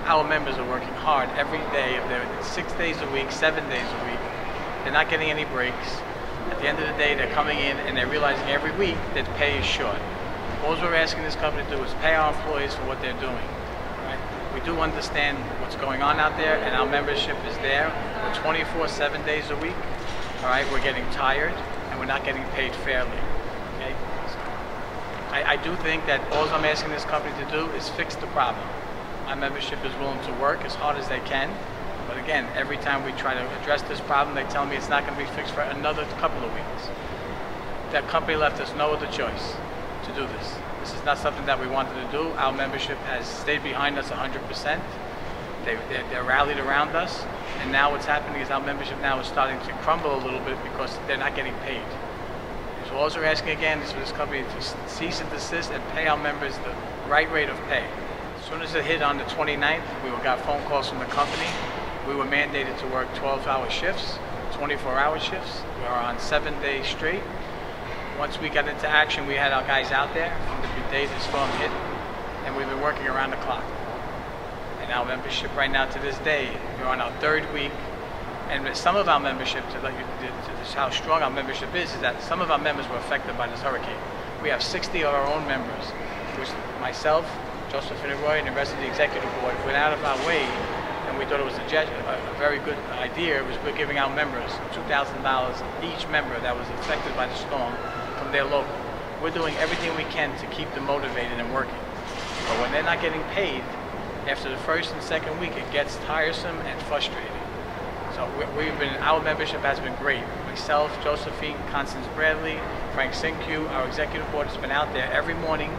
our members are working hard every day of their 6 days a week, 7 days a week. They're not getting any breaks. At the end of the day, they're coming in and they're realizing every week that pay is short. All we're asking this company to do is pay our employees for what they're doing. Right? We do understand what's going on out there, and our membership is there. We're 24, 7 days a week. All right, we're getting tired, and we're not getting paid fairly. Okay. I do think that all I'm asking this company to do is fix the problem. My membership is willing to work as hard as they can, but again, every time we try to address this problem, they tell me it's not going to be fixed for another couple of weeks. That company left us no other choice to do this. This is not something that we wanted to do. Our membership has stayed behind us 100%. They're rallied around us, and now what's happening is our membership now is starting to crumble a little bit because they're not getting paid. So all we're asking again is for this company to cease and desist and pay our members the right rate of pay. As soon as it hit on the 29th, we got phone calls from the company. We were mandated to work 12-hour shifts, 24-hour shifts. We were on 7 days straight. Once we got into action, we had our guys out there from the day the storm hit, and we've been working around the clock. And our membership right now to this day, we're on our third week. And some of our membership, to how strong our membership is that some of our members were affected by this hurricane. We have 60 of our own members, which myself, Joseph and Roy, and the rest of the executive board went out of our way, and we thought it was a very good idea. Was we're giving our members $2,000 each member that was affected by the storm from their local. We're doing everything we can to keep them motivated and working. But when they're not getting paid, after the first and second week, it gets tiresome and frustrating. So our membership has been great. Myself, Josephine, Constance Bradley, Frank Sinque, our executive board has been out there every morning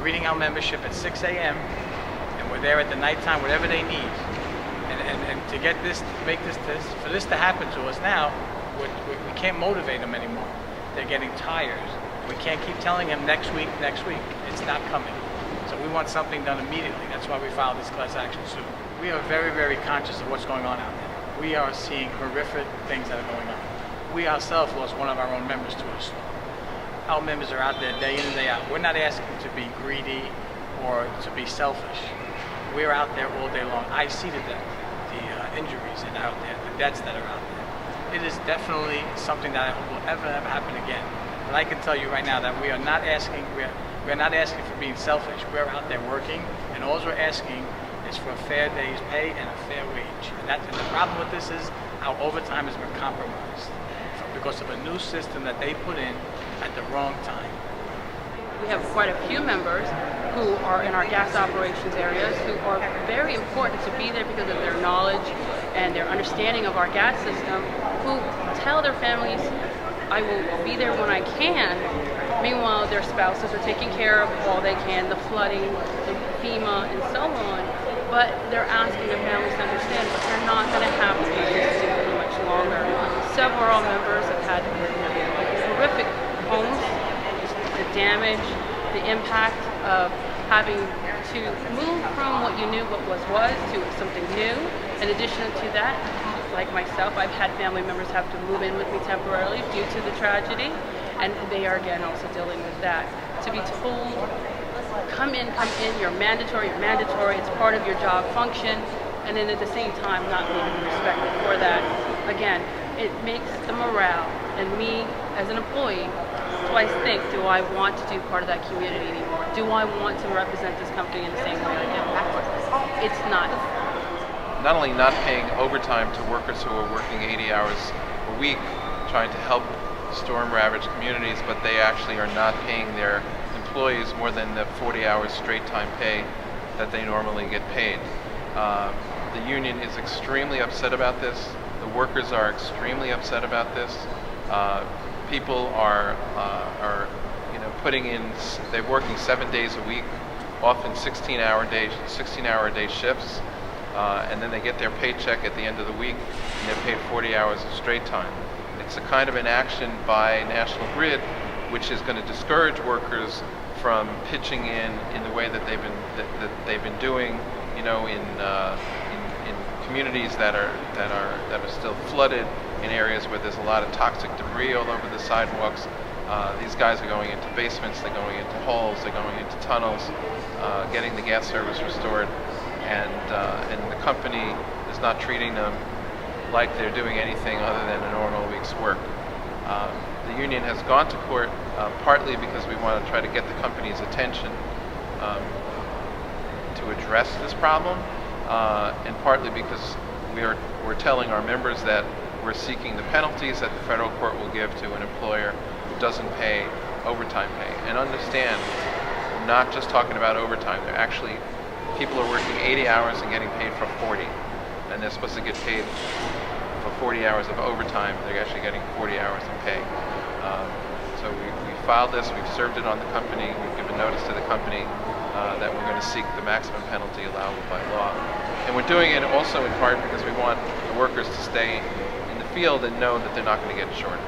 greeting our membership at 6 a.m. and we're there at the nighttime, whatever they need. And to get this, to make this, for this to happen to us now, we can't motivate them anymore. They're getting tired. We can't keep telling them next week. It's not coming. So we want something done immediately. That's why we filed this class action suit. We are very, very conscious of what's going on out there. We are seeing horrific things that are going on. We ourselves lost one of our own members to a storm. Our members are out there day in and day out. We're not asking to be greedy or to be selfish. We're out there all day long. I see the injuries that are out there, the deaths that are out there. It is definitely something that I hope will ever happen again. But I can tell you right now that we're not asking for being selfish. We're out there working, and all we're asking is for a fair day's pay and a fair wage. And the problem with this is our overtime has been compromised because of a new system that they put in at the wrong time. We have quite a few members who are in our gas operations areas who are very important to be there because of their knowledge and their understanding of our gas system, who tell their families, I will be there when I can. Meanwhile, their spouses are taking care of all they can, the flooding, the FEMA, and so on. But they're asking their families to understand that they're not going to have to do this for much longer. Several members have had horrific homes, the damage, the impact of having to move from what you knew what was to something new. In addition to that, like myself, I've had family members have to move in with me temporarily due to the tragedy, and they are again also dealing with that. To be told, come in, you're mandatory, it's part of your job function, and then at the same time not being respected for that. Again, it makes the morale, and me as an employee, twice think, do I want to do part of that community anymore? Do I want to represent this company in the same way I do? It's not. Not only not paying overtime to workers who are working 80 hours a week trying to help storm-ravaged communities, but they actually are not paying their employees more than the 40 hours straight time pay that they normally get paid. The union is extremely upset about this. The workers are extremely upset about this. People are putting in, they're working 7 days a week, often 16-hour day shifts. And then they get their paycheck at the end of the week, and they're paid 40 hours of straight time. It's a kind of an action by National Grid, which is going to discourage workers from pitching in the way that they've been doing, in communities that are still flooded, in areas where there's a lot of toxic debris all over the sidewalks. These guys are going into basements, they're going into holes, they're going into tunnels, getting the gas service restored. and the company is not treating them like they're doing anything other than a normal week's work. The union has gone to court partly because we want to try to get the company's attention to address this problem, and partly because we're telling our members that we're seeking the penalties that the federal court will give to an employer who doesn't pay overtime pay. And understand, we're not just talking about overtime. They're actually, people are working 80 hours and getting paid for 40, and they're supposed to get paid for 40 hours of overtime. They're actually getting 40 hours in pay. So we filed this, we've served it on the company, we've given notice to the company that we're going to seek the maximum penalty allowable by law. And we're doing it also in part because we want the workers to stay in the field and know that they're not going to get shorted.